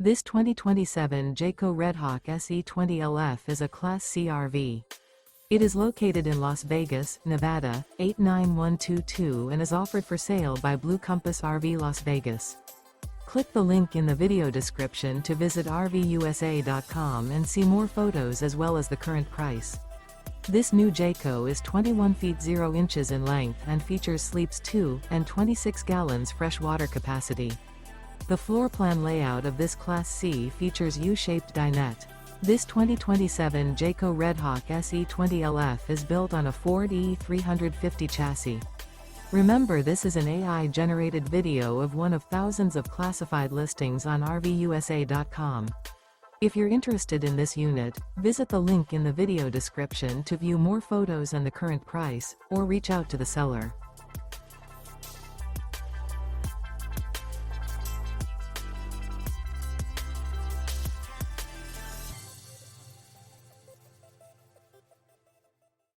This 2027 Jayco Redhawk SE 20LF is a Class C RV. It is located in Las Vegas, Nevada, 89122 and is offered for sale by Blue Compass RV Las Vegas. Click the link in the video description to visit RVUSA.com and see more photos as well as the current price. This new Jayco is 21 feet 0 inches in length and features sleeps 2 and 26 gallons fresh water capacity. The floor plan layout of this Class C features U-Shaped Dinette. This 2027 Jayco Redhawk SE 20LF is built on a Ford E350 chassis. Remember, this is an AI-generated video of one of thousands of classified listings on RVUSA.com. If you're interested in this unit, visit the link in the video description to view more photos and the current price, or reach out to the seller.